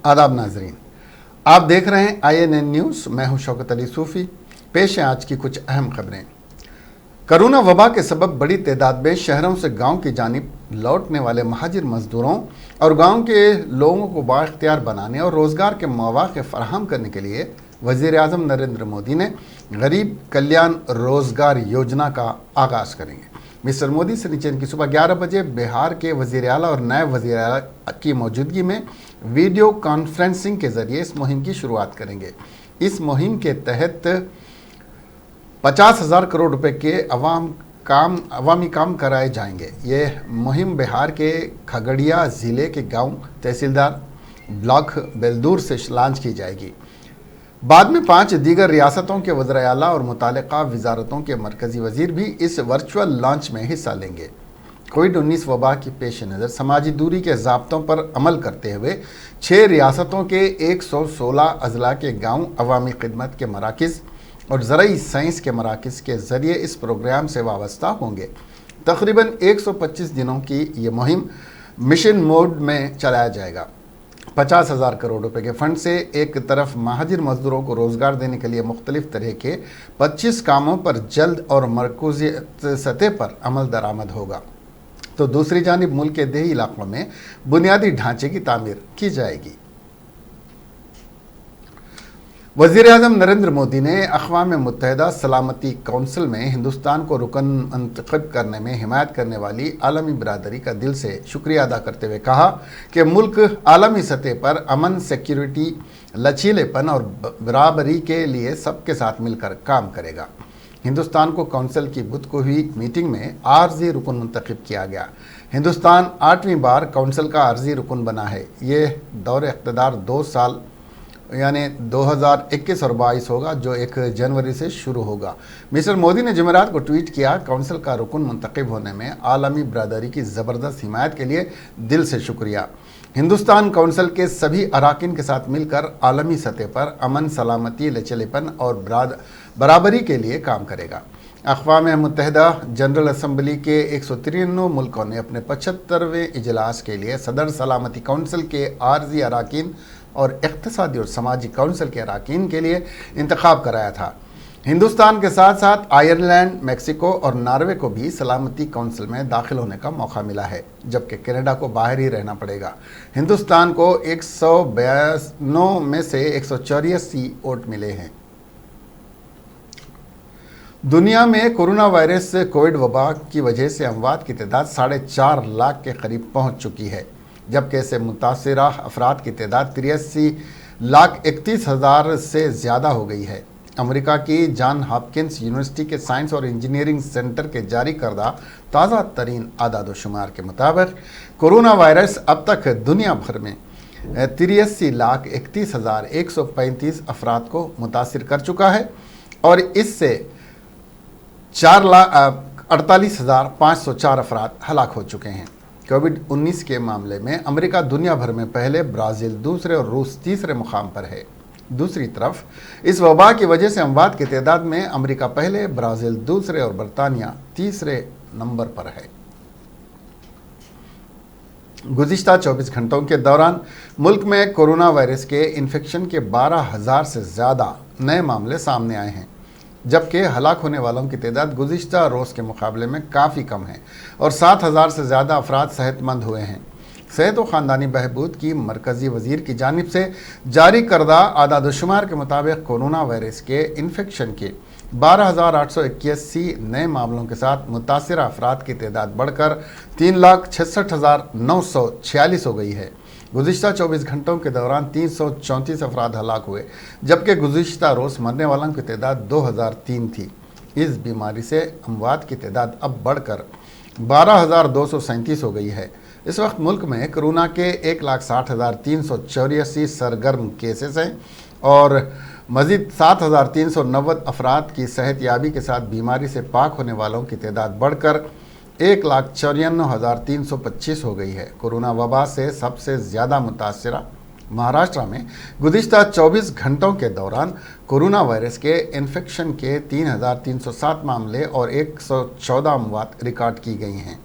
आदाब नाजरीन, आप देख रहे हैं INN न्यूज़। मैं हूं शौकत अली सूफ़ी। पेश हैं आज की कुछ अहम खबरें। कोरोना वबा के सबब बड़ी तादाद में शहरों से गांव की जानिब लौटने वाले महाजिर मजदूरों और गांव के लोगों को बाइख्तियार बनाने और रोज़गार के मौक़े फराहम करने के लिए वज़ीर आज़म नरेंद्र मोदी ने गरीब कल्याण रोज़गार योजना का आगाज़ करेंगे। मिस्टर मोदी शनिचर की सुबह 11 बजे बिहार के वज़ीर आला और नायब वज़ीर आला की मौजूदगी में वीडियो कॉन्फ्रेंसिंग के ज़रिए इस मुहिम की शुरुआत करेंगे। इस मुहिम के तहत 50,000 करोड़ रुपए के अवामी काम कराए जाएंगे। ये मुहिम बिहार के खगड़िया ज़िले के गांव तहसीलदार ब्लॉक बेलदूर से लॉन्च की जाएगी। बाद में 5 दीगर रियासतों के वज़ीर आला और मुतालिका वजारतों के मरकज़ी वज़ीर भी इस वर्चुअल लॉन्च में हिस्सा लेंगे। कोविड-19 वबा की पेश नज़र समाजी दूरी के ज़ाब्तों पर अमल करते हुए 6 रियासतों के 116 अजला के गाँव अवामी खिदमत के मराकिज़ और ज़राई साइंस के मराकिज़ के ज़रिए इस प्रोग्राम से वाबस्ता होंगे। तकरीबन 125 दिनों की ये मुहिम मिशन मोड में चलाया जाएगा। 50,000 करोड़ रुपए के फंड से एक तरफ महाजिर मजदूरों को रोज़गार देने के लिए मुख्तलिफ तरह के 25 कामों पर जल्द और मरकूज़ी सतह पर अमल दरामद होगा, तो दूसरी जानिब मुल्क के देही इलाकों में बुनियादी ढांचे की तामीर की जाएगी। वज़ीर आज़म नरेंद्र मोदी ने अक़वाम मुत्तहिदा सलामती कौंसिल में हिंदुस्तान को रुकन मंतखब करने में हिमायत करने वाली आलमी बरादरी का दिल से शुक्रिया अदा करते हुए कहा कि मुल्क आलमी सतह पर अमन, सिक्योरिटी, लचीलेपन और बराबरी के लिए सबके साथ मिलकर काम करेगा। हिंदुस्तान को कौंसिल की बुध को हुई मीटिंग में आर्जी रुकन मुंतखब किया गया। हिंदुस्तान 8वीं बार कौंसिल का आर्जी रुकन बना है। ये दौर इक़्तिदार 2 साल यानी 2021 और 22 होगा, जो 1 जनवरी से शुरू होगा। मिस्टर मोदी ने जुमेरात को ट्वीट किया, कौंसिल का रुकन मुंतखब होने में आलमी बरादरी की ज़बरदस्त हिमायत के लिए दिल से शुक्रिया। हिंदुस्तान कौंसिल के सभी अराकीन के साथ मिलकर आलमी सतह पर अमन, सलामती, लचीलेपन और बराबरी के लिए काम करेगा। अक़वाम मुत्तहिदा जनरल असम्बली के 193 मुल्कों ने अपने 75वें इजलास के लिए सदर सलामती कौंसिल के आर्जी अराकीन और इक़्तिसादी और समाजी कौंसिल के अराकीन के लिए इंतखाब कराया था। हिंदुस्तान के साथ साथ आयरलैंड, मेक्सिको और नॉर्वे को भी सलामती कौंसिल में दाखिल होने का मौका मिला है, जबकि कनाडा को बाहर ही रहना पड़ेगा। हिंदुस्तान को 192 में से 184 वोट मिले हैं। दुनिया में कोरोना वायरस कोविड वबा की वजह से अमवात की तादाद 4.5 लाख के करीब पहुंच चुकी है, जबकि इससे मुतासिरा अफराद की तादाद 83,31,000 से ज़्यादा हो गई है। अमेरिका की जॉन हॉपकिंस यूनिवर्सिटी के साइंस और इंजीनियरिंग सेंटर के जारी करदा ताज़ा तरीन आदाद-ओ-शुमार के मुताबिक कोरोना वायरस अब तक दुनिया भर में 83,31,135 अफराद को मुतासिर कर चुका है और इससे 4,48,504 अफराद हलाक हो चुके हैं। कोविड-19 के मामले में अमेरिका दुनिया भर में पहले, ब्राज़ील दूसरे और रूस तीसरे मुकाम पर है। दूसरी तरफ इस वबा की वजह से अमवात की तादाद में अमेरिका पहले, ब्राज़ील दूसरे और बरतानिया तीसरे नंबर पर है। गुज़िश्ता 24 घंटों के दौरान मुल्क में कोरोना वायरस के इन्फेक्शन के 12,000 से ज़्यादा नए मामले सामने आए हैं, जबकि हलाक होने वालों की तादाद गुज़िश्ता रोज़ के मुकाबले में काफ़ी कम है और 7,000 से ज़्यादा अफराद सेहतमंद हुए हैं। सेहत व ख़ानदानी बहबूद की मरकज़ी वज़ीर की जानिब से जारी करदा आदाद-ओ-शुमार के मुताबिक कोरोना वायरस के इन्फेक्शन के 12,881 नए मामलों के साथ मुतासिरा अफराद की तादाद बढ़कर 3,66,946 हो गई है। गुज़िश्ता 24 घंटों के दौरान 334 अफराद हलाक हुए, जबकि गुज़िश्ता रोज़ मरने वालों की तादाद 2003 थी। इस बीमारी से अमवात की तादाद अब बढ़कर 12,237 हो गई है। इस वक्त मुल्क में कोरोना के 1,60,384 सरगर्म केसेस हैं और मज़ीद 7,390 अफराद की सेहतयाबी के साथ बीमारी से पाक होने वालों की तादाद बढ़कर 1,94,325 हो गई है। कोरोना वबा से सबसे ज़्यादा मुतासिरा महाराष्ट्र में गुज़िश्ता 24 घंटों के दौरान कोरोना वायरस के इन्फेक्शन के 3,307 मामले और 114 अमवात रिकॉर्ड की गई हैं।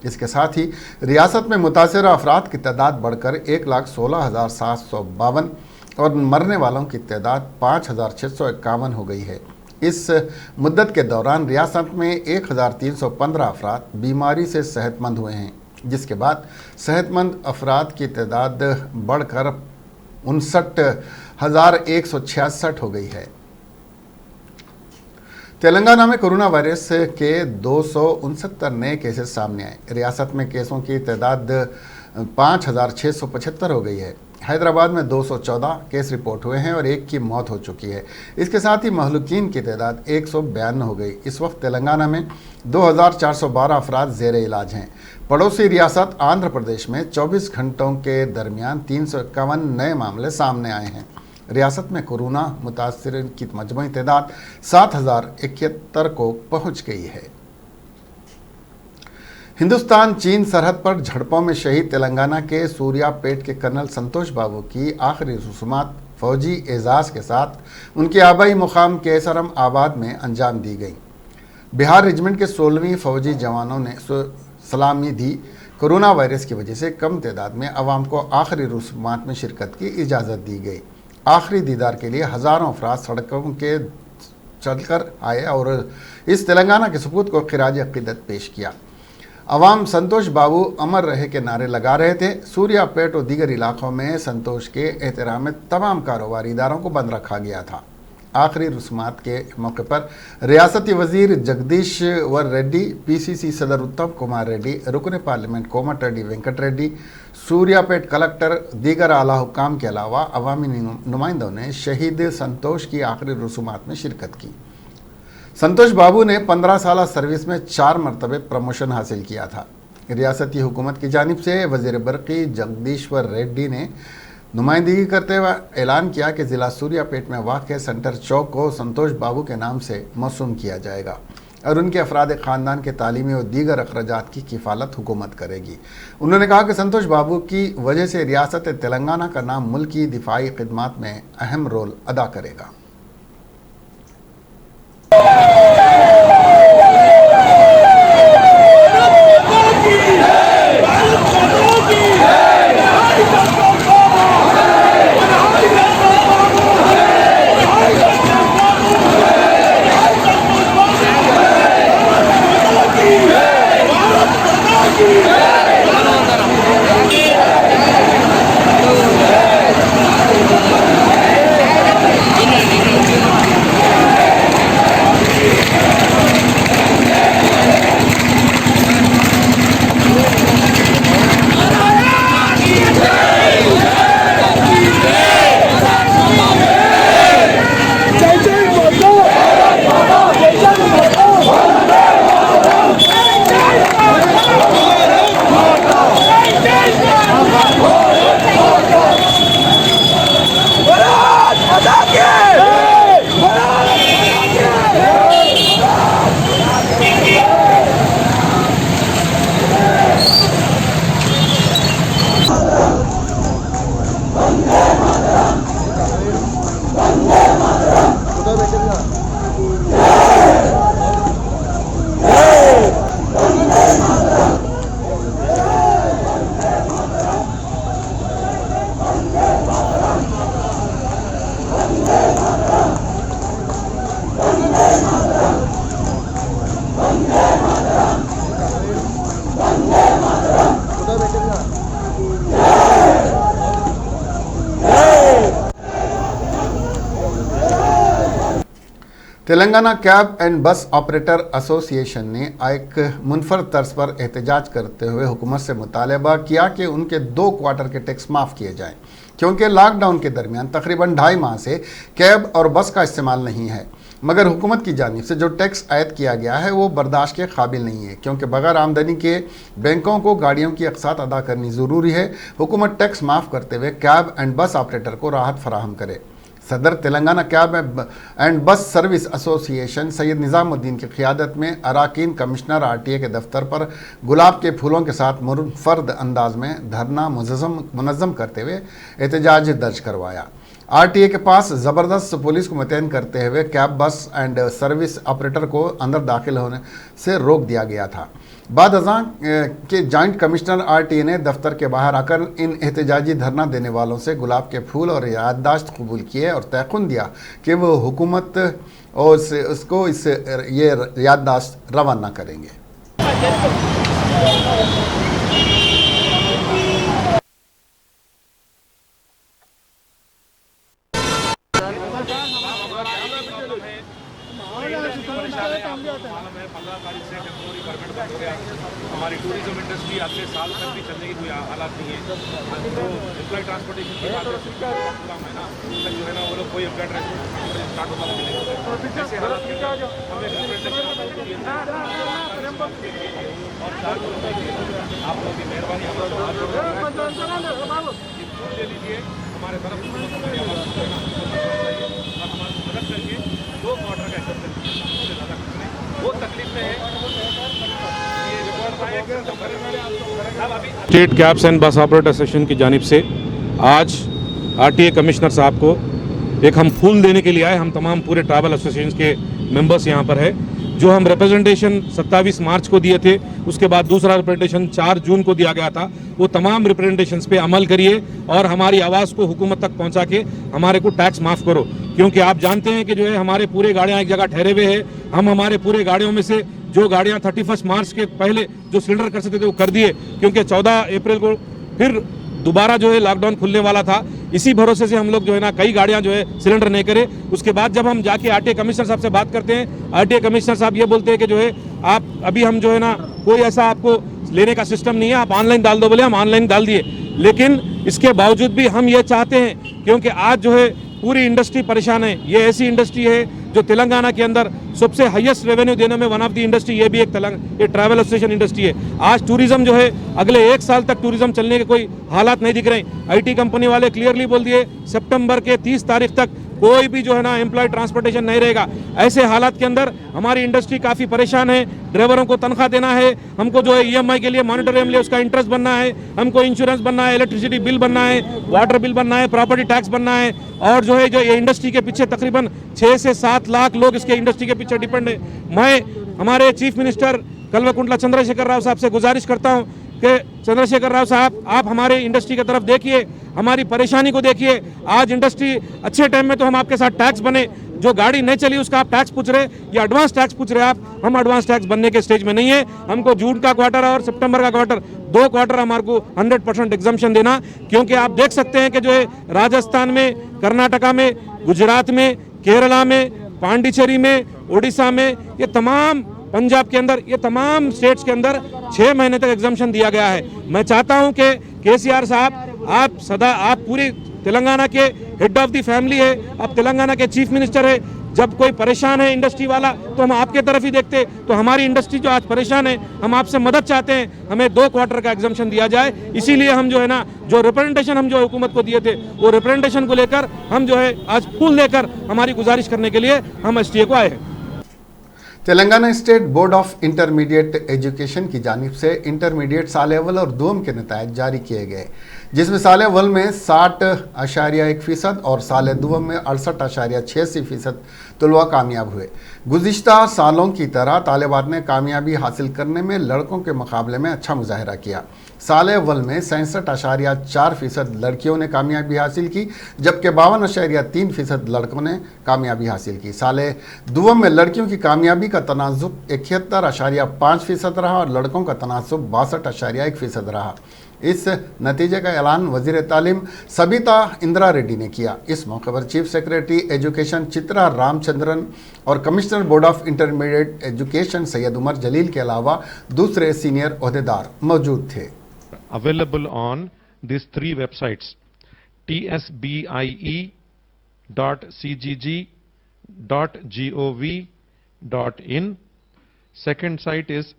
इसके साथ ही रियासत में मुतासरा अफराद की तादाद बढ़कर 1,16,752 और मरने वालों की तादाद 5,651 हो गई है। इस मुद्दत के दौरान रियासत में 1,315 अफराद बीमारी से सेहतमंद हुए हैं, जिसके बाद सेहतमंद अफराद की तादाद बढ़कर 59,166 हो गई है। तेलंगाना में कोरोना वायरस के 269 नए केसेस सामने आए। रियासत में केसों की तादाद 5,675 हो गई है। हैदराबाद में 214 केस रिपोर्ट हुए हैं और एक की मौत हो चुकी है। इसके साथ ही महलूकीन की तादाद 152 हो गई। इस वक्त तेलंगाना में 2,412 अफराद ज़ेर इलाज हैं। पड़ोसी रियासत आंध्र प्रदेश में 24 घंटों के दरमियान 351 नए मामले सामने आए हैं। रियासत में कोरोना मुतासरीन की मजमूई तादाद 7,071 को पहुंच गई है। हिंदुस्तान चीन सरहद पर झड़पों में शहीद तेलंगाना के सूर्यापेट के कर्नल संतोष बाबू की आखिरी रसूमात फौजी एजाज़ के साथ उनके आबाई मुकाम केसरम आबाद में अंजाम दी गई। बिहार रेजिमेंट के 16वीं फौजी जवानों ने सलामी दी। कोरोना वायरस की वजह से कम तादाद में अवाम को आखिरी रसूमात में शिरकत की इजाज़त दी गई। आखिरी दीदार के लिए हज़ारों अफराद सड़कों के चलकर आए और इस तेलंगाना के सपूत को खिराज अक़ीदत पेश किया। अवाम संतोष बाबू अमर रहे के नारे लगा रहे थे। सूर्यापेट और दीगर इलाकों में संतोष के एहतराम में तमाम कारोबारी इदारों को बंद रखा गया था। आखिरी रस्मात के मौके पर रियासती वजीर जगदीश्वर रेड्डी, पीसीसी सदर उत्तम कुमार रेड्डी, रुकन पार्लियामेंट कोमट रेड्डी वेंकट रेड्डी, सूर्यापेट कलेक्टर, दीगर आला हुक्काम के अलावा अवामी नुमाइंदों ने शहीद संतोष की आखिरी रसूमात में शिरकत की। संतोष बाबू ने 15 साल सर्विस में 4 मरतबे प्रमोशन हासिल किया था। रियासती हुकूमत की जानिब से वज़ीर बरक़ी जगदीश्वर रेड्डी ने नुमाइंदगी करते हुए ऐलान किया कि ज़िला सूर्यापेट में वाक़ सेंटर चौक को संतोष बाबू के नाम से मौसूम किया जाएगा और उनके अफराद ख़ानदान के तालीमी और दीगर अखराजात की किफ़ालत हुकूमत करेगी। उन्होंने कहा कि संतोष बाबू की वजह से रियासत तेलंगाना का नाम मुल्की दिफाई खिदमात में अहम रोल अदा करेगा। Telangana cab and bus operator association ने एक मुनफरद तर्ज पर एहतजाज करते हुए हुकूमत से मुतालबा किया कि उनके 2 क्वार्टर के टैक्स माफ़ किए जाएं, क्योंकि लॉकडाउन के दरमियान तकरीबन 2.5 माह से कैब और बस का इस्तेमाल नहीं है। मगर हुकूमत की जानिब से जो टैक्स आयद किया गया है वो बर्दाश्त के काबिल नहीं है, क्योंकि बगैर आमदनी के बैंकों को गाड़ियों की अक़सात अदा करनी ज़रूरी है। हुकूमत टैक्स माफ़ करते हुए कैब एंड बस ऑपरेटर को राहत फराहम करे। सदर Telangana cab and bus service association Syed Nizamuddin की क़ियादत में अराकीन कमिश्नर RTA के दफ्तर पर गुलाब के फूलों के साथ मुनफरद अंदाज में धरना मुनज़्ज़म करते हुए एहतजाज दर्ज करवाया। RTA के पास ज़बरदस्त पुलिस को मुतैन करते हुए कैब बस एंड सर्विस ऑपरेटर को अंदर दाखिल होने से रोक दिया गया था। बाद अज़ां के जॉइंट कमिश्नर आरटीए ने दफ्तर के बाहर आकर इन एहतजाजी धरना देने वालों से गुलाब के फूल और याददाश्त कबूल किए और तयक़ुन दिया कि वो हुकूमत और उसको ये याददाश्त रवाना करेंगे। मालूम है 15 तारीख से टेम्पोररी परमिट बंद हो गया। हमारी टूरिज्म इंडस्ट्री अगले साल तक भी चलने की कोई हालात नहीं है। तो एम्प्लॉय ट्रांसपोर्टेशन की बात पूरा महीना तक जो है ना वो लोग कोई एम्प्लॉय ट्रांसपोर्टेशन स्टार्ट होता मिलेगा। ऐसे हालात में हमें रिप्रेजेंटेशन और आप लोगों की मेहरबानी ले लीजिए हमारे तरफ हमारी आवाज़ और हमारी मदद करके 2 क्वार्टर का एक्सेप्टेंस उससे ज़्यादा कुछ नहीं। वो तकलीफ में है ये record state cabs and bus operator association की जानिब से आज आरटीए कमिश्नर साहब को एक हम फूल देने के लिए आए। हम तमाम पूरे ट्रैवल एसोसिएशन के मेंबर्स यहाँ पर है। जो हम रिप्रेजेंटेशन 27 मार्च को दिए थे, उसके बाद दूसरा रिप्रेजेंटेशन 4 जून को दिया गया था। वो तमाम रिप्रेजेंटेशंस पे अमल करिए और हमारी आवाज़ को हुकूमत तक पहुंचा के हमारे को टैक्स माफ़ करो, क्योंकि आप जानते हैं कि जो है हमारे पूरे गाड़ियाँ एक जगह ठहरे हुए हैं। हम हमारे पूरे गाड़ियों में से जो गाड़ियाँ 31 मार्च के पहले जो सिलेंडर कर सकते थे वो कर दिए, क्योंकि 14 अप्रैल को फिर दोबारा जो है लॉकडाउन खुलने वाला था। इसी भरोसे से हम लोग जो है ना कई गाड़ियां जो है सिलेंडर नहीं करे। उसके बाद जब हम जाके आरटीए कमिश्नर साहब से बात करते हैं, आरटीए कमिश्नर साहब ये बोलते हैं कि जो है आप अभी हम जो है ना कोई ऐसा आपको लेने का सिस्टम नहीं है, आप ऑनलाइन डाल दो। बोले हम ऑनलाइन डाल दिए, लेकिन इसके बावजूद भी हम ये चाहते हैं, क्योंकि आज जो है पूरी इंडस्ट्री परेशान है। ये ऐसी इंडस्ट्री है जो तेलंगाना के अंदर सबसे हाईएस्ट रेवेन्यू देने में वन ऑफ द इंडस्ट्री, ये भी एक ट्रैवल एसोसिएशन इंडस्ट्री है। आज टूरिज्म जो है अगले 1 साल तक टूरिज्म चलने के कोई हालात नहीं दिख रहे। आईटी कंपनी वाले क्लियरली बोल दिए सितंबर के 30 तारीख तक कोई भी जो है ना एम्प्लॉय ट्रांसपोर्टेशन नहीं रहेगा। ऐसे हालात के अंदर हमारी इंडस्ट्री काफ़ी परेशान है। ड्राइवरों को तनख्वाह देना है, हमको जो है ईएमआई के लिए मॉनिटरियम लिए उसका इंटरेस्ट बनना है, हमको इंश्योरेंस बनना है, इलेक्ट्रिसिटी बिल बनना है, वाटर बिल बनना है, प्रॉपर्टी टैक्स बनना है। और जो है जो ये इंडस्ट्री के पीछे तकरीबन 6 से 7 लाख लोग इसके इंडस्ट्री के पीछे डिपेंड है। मैं हमारे चीफ मिनिस्टर कल्वकुंटला चंद्रशेखर राव साहब से गुजारिश करता हूँ कि चंद्रशेखर राव साहब आप हमारे इंडस्ट्री की तरफ देखिए, हमारी परेशानी को देखिए। आज इंडस्ट्री अच्छे टाइम में तो हम आपके साथ टैक्स बने, जो गाड़ी नहीं चली उसका आप टैक्स पूछ रहे या एडवांस टैक्स पूछ रहे आप। हम एडवांस टैक्स बनने के स्टेज में नहीं है। हमको जून का क्वार्टर और सितंबर का क्वार्टर 2 क्वार्टर हमारे को 100% एग्जम्पशन देना, क्योंकि आप देख सकते हैं कि जो है राजस्थान में, कर्नाटका में, गुजरात में, केरला में, पांडिचेरी में, उड़ीसा में, ये तमाम पंजाब के अंदर, ये तमाम स्टेट्स के अंदर 6 महीने तक एग्जम्पशन दिया गया है। मैं चाहता हूं कि केसीआर साहब आप पूरी तेलंगाना के हेड ऑफ द फैमिली है, आप तेलंगाना के चीफ मिनिस्टर है। जब कोई परेशान है इंडस्ट्री वाला तो हम आपके तरफ ही देखते। तो हमारी इंडस्ट्री जो आज परेशान है, हम आपसे मदद चाहते हैं, हमें 2 क्वार्टर का एग्जम्पशन दिया जाए। इसीलिए हम जो है ना जो रिप्रेजेंटेशन हम जो हुकूमत को दिए थे, वो रिप्रेजेंटेशन को लेकर हम जो है आज फूल लेकर हमारी गुजारिश करने के लिए हम एसटीए को आए हैं। Telangana state board of intermediate education की जानिब से इंटरमीडिएट साल अव्वल और दूम के नतायज जारी किए गए, जिसमें साल अव्वल में 60.1% और साल दूम में 68.86% तलबा कामयाब हुए। गुज़िश्ता सालों की तरह तालिबात ने कामयाबी हासिल करने में लड़कों के मुकाबले में अच्छा मुजाहरा किया। साल अव्वल में 66.4% लड़कियों ने कामयाबी हासिल की, जबकि 52.3% लड़कों ने कामयाबी हासिल की। साल दूम में लड़कियों की कामयाबी का तनाजुब 71.5% रहा और लड़कों का तनाजुब 62.1% रहा। इस नतीजे का ऐलान वज़ीर तालीम सबिता इंदिरा रेड्डी ने किया। इस मौके पर chief secretary education Chitra Ramachandran और commissioner board of intermediate education Syed Umar Jalil के अलावा दूसरे सीनियर ओहदेदार मौजूद थे। Available on these 3 websites: tsbie.cgg.gov.in. Second site is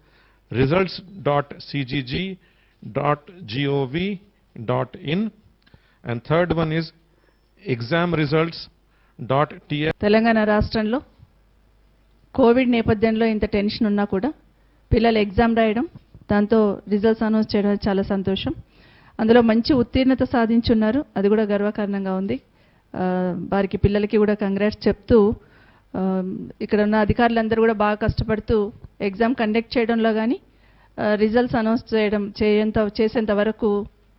results.cgg.gov.in, and third one is examresults.ts. Telangana రాష్ట్రంలో కోవిడ్ నేపథ్యంలో ఇంత టెన్షన్ ఉన్నా కూడా పిల్లలు ఎగ్జామ్ రాయడం, దాంతో రిజల్ట్స్ అనౌన్స్ చేయడం చాలా సంతోషం. అందులో మంచి ఉత్తీర్ణత సాధించున్నారు, అది కూడా గర్వకారణంగా ఉంది. వారికి పిల్లలకి కూడా కంగ్రాట్స్ చెప్తూ, ఇక్కడ ఉన్న అధికారులందరూ కూడా బాగా కష్టపడుతూ ఎగ్జామ్ కండక్ట్ చేయడంలో కానీ రిజల్ట్స్ అనౌన్స్ చేసేంత వరకు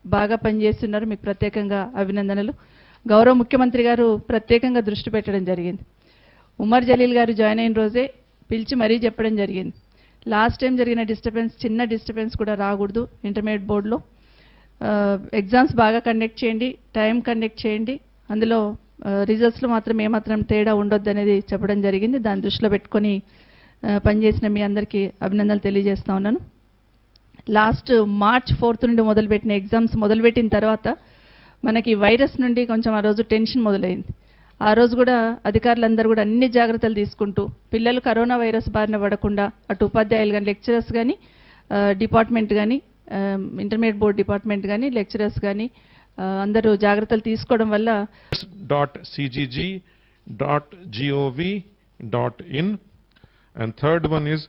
బాగా పనిచేస్తున్నారు. మీకు ప్రత్యేకంగా అభినందనలు. గౌరవ ముఖ్యమంత్రి గారు ప్రత్యేకంగా దృష్టి పెట్టడం జరిగింది. ఉమర్ జలీల్ గారు జాయిన్ అయిన రోజే పిలిచి మరీ చెప్పడం జరిగింది. లాస్ట్ టైం జరిగిన చిన్న డిస్టర్బెన్స్ కూడా రాకూడదు. ఇంటర్మీడియట్ బోర్డులో ఎగ్జామ్స్ బాగా కండక్ట్ చేయండి, టైం కండక్ట్ చేయండి, అందులో రిజల్ట్స్లో మాత్రం ఏమాత్రం తేడా ఉండొద్దు అనేది చెప్పడం జరిగింది. దాన్ని దృష్టిలో పెట్టుకొని పనిచేసిన మీ అందరికీ అభినందనలు తెలియజేస్తా ఉన్నాను. లాస్ట్ మార్చ్ 4 నుండి మొదలుపెట్టిన ఎగ్జామ్స్ మొదలుపెట్టిన తర్వాత మనకి వైరస్ నుండి కొంచెం ఆ రోజు టెన్షన్ మొదలైంది. ఆ రోజు కూడా అధికారులందరూ కూడా అన్ని జాగ్రత్తలు తీసుకుంటూ పిల్లలు కరోనా వైరస్ బారిన పడకుండా అటు ఉపాధ్యాయులు కానీ లెక్చరర్స్ కానీ డిపార్ట్మెంట్ కానీ ఇంటర్మీడియట్ బోర్డ్ డిపార్ట్మెంట్ కానీ లెక్చరర్స్ కానీ అందరూ జాగ్రత్తలు తీసుకోవడం వల్ల .cgg.gov.in and third one is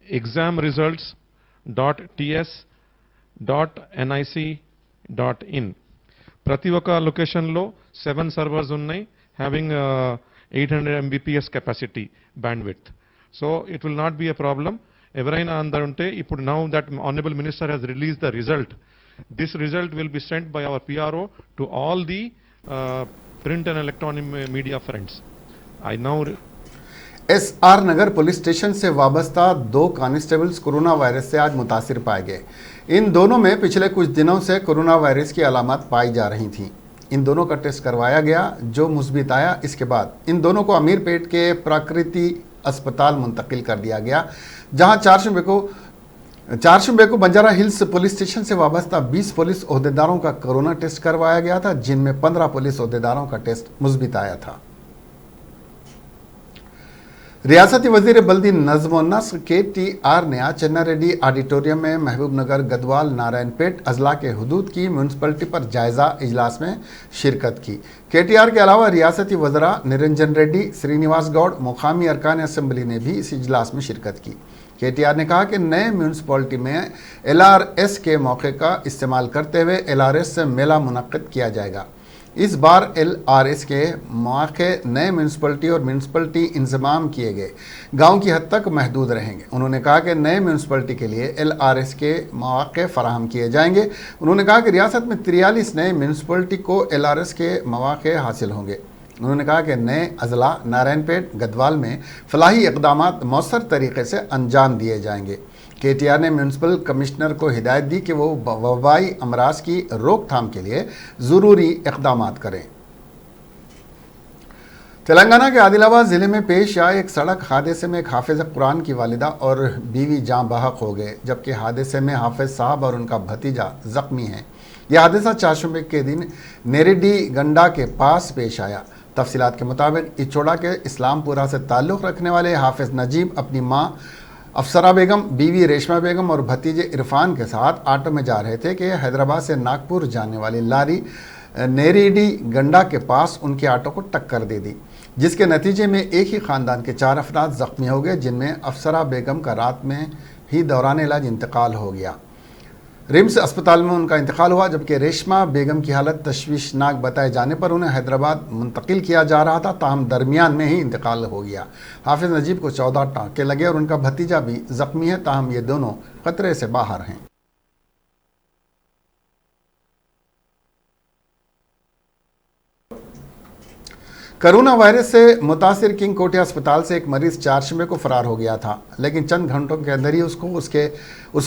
examresults.ts.nic.in. ప్రతి ఒక్క లొకేషన్లో 7 సర్వర్స్ ఉన్నాయి, having 800 Mbps capacity bandwidth. So it will not be a problem. ఎవరైనా అందరు ఉంటే ఇప్పుడు now that honorable minister has released the result, this result will be sent by our PRO to all the print and electronic media friends. I now SR Nagar police station से वाबस्ता 2 constables corona virus से आज मुतासिर पाए गए। इन दोनों में पिछले कुछ दिनों से कोरोना वायरस की अलामत पाई जा रही थीं। इन दोनों का टेस्ट करवाया गया, जो मुस्बित आया। इसके बाद इन दोनों को अमीरपेट के प्राकृति अस्पताल मुंतकिल कर दिया गया, जहां 4 शुबे को बंजारा हिल्स पुलिस स्टेशन से वाबस्ता 20 पुलिस ओहदेदारों का कोरोना टेस्ट करवाया गया था, जिनमें 15 पुलिस ओहदेदारों का टेस्ट मुस्बित आया था। रियासती वजीर बल्दी नज़्म व नस्र KTR ने आज चन्नारेड्डी ऑडिटोरियम में महबूब नगर, गदवाल, नारायणपेट अजला के हुदूद की म्यूनसिपलिटी पर जायजा इजलास में शिरकत की। KTR के अलावा रियासती वज़रा निरंजन रेड्डी, श्रीनिवास गौड़, मुकामी अरकान असम्बली ने भी इस इजलास में शिरकत की। KTR ने कहा कि नए म्यूनसिपलिटी में LRS के मौके का इस्तेमाल करते हुए LRS से मेला मुनक्किद किया जाएगा। इस बार LRS के मौके नए म्यूनसिपलिटी और म्यूनसिपलिटी इंतजाम किए गए गांव की हद तक महदूद रहेंगे। उन्होंने कहा कि नए म्यूनसिपलिटी के लिए LRS के मौके फराहम किए जाएंगे। उन्होंने कहा कि रियासत में 43 नए म्यूनसिपलिटी को LRS के मौके हासिल होंगे। उन्होंने कहा कि नए अजला, नारायणपेट, गदवाल में फलाही इक़दामात मौसर तरीके से अंजाम दिए जाएंगे। KTR ने म्यूनसिपल कमिश्नर को हिदायत दी कि वो वबाई अमराज की रोकथाम के लिए ज़रूरी इक़दामात करें। तेलंगाना के आदिलाबाद ज़िले में पेश आए एक सड़क हादसे में एक हाफिज़ कुरान की वालिदा और बीवी जाँ बहक हो गए, जबकि हादसे में हाफिज़ साहब और उनका भतीजा ज़ख्मी हैं। यह हादसा 4 शुबे के दिन नेरेडी गंडा के पास पेश आया। तफसीलात के मुताबिक इचोड़ा के इस्लामपुरा से ताल्लुक़ रखने वाले हाफिज़ नजीब अपनी माँ अफसरा बेगम, बीवी रेशमा बेगम और भतीजे इरफान के साथ ऑटो में जा रहे थे कि हैदराबाद से नागपुर जाने वाली लारी नेरेडी गंडा के पास उनके ऑटो को टक्कर दे दी, जिसके नतीजे में एक ही ख़ानदान के 4 अफराद ज़ख्मी हो गए, जिनमें अफसरा बेगम का रात में ही दौरान इलाज इंतकाल हो गया। रिम्स अस्पताल में उनका इंतकाल हुआ, जबकि रेशमा बेगम की हालत तशवीशनाक बताए जाने पर उन्हें हैदराबाद मुंतकिल किया जा रहा था, ताहम दरमियान में ही इंतकाल हो गया। हाफिज़ नजीब को 14 टाँके लगे और उनका भतीजा भी ज़ख्मी है, ताहम ये दोनों खतरे से बाहर हैं। कोरोना वायरस से मुतासिर किंग कोठी अस्पताल से एक मरीज 4 शुबे को फरार हो गया था, लेकिन चंद घंटों के अंदर ही उसको उस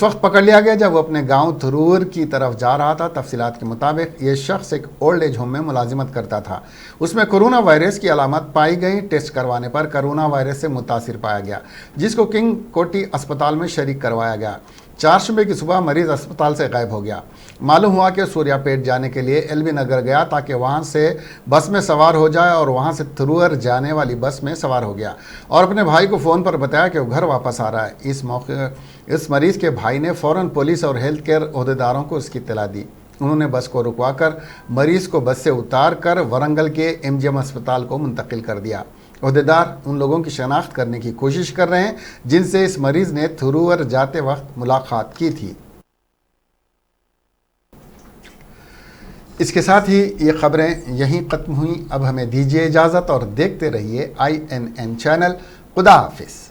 वक्त पकड़ लिया गया जब वो अपने गांव थरूर की तरफ जा रहा था। तफसीलात के मुताबिक ये शख्स एक ओल्ड एज होम में मुलाजिमत करता था। उसमें कोरोना वायरस की अलामत पाई गई। टेस्ट करवाने पर कोरोना वायरस से मुतासिर पाया गया, जिसको किंग कोठी अस्पताल में शरीक करवाया गया। 4 शुबे की सुबह मरीज अस्पताल से गायब हो गया। मालूम हुआ कि सूर्यापेट जाने के लिए LB नगर गया ताकि वहां से बस में सवार हो जाए और वहां से थरूर जाने वाली बस में सवार हो गया और अपने भाई को फ़ोन पर बताया कि वो घर वापस आ रहा है। इस मौके इस मरीज़ के भाई ने फ़ौरन पुलिस और हेल्थ केयर अहदेदारों को इसकी इत्तला दी। उन्होंने बस को रुकवाकर मरीज़ को बस से उतार कर वरंगल के MGM अस्पताल को मुंतकिल कर दिया। अहदेदार उन लोगों की शनाख्त करने की कोशिश कर रहे हैं जिनसे इस मरीज़ ने थरूर जाते वक्त मुलाकात की थी। इसके साथ ही ये खबरें यहीं ख़त्म हुई। अब हमें दीजिए इजाज़त और देखते रहिए INN चैनल। खुदा हाफिज़।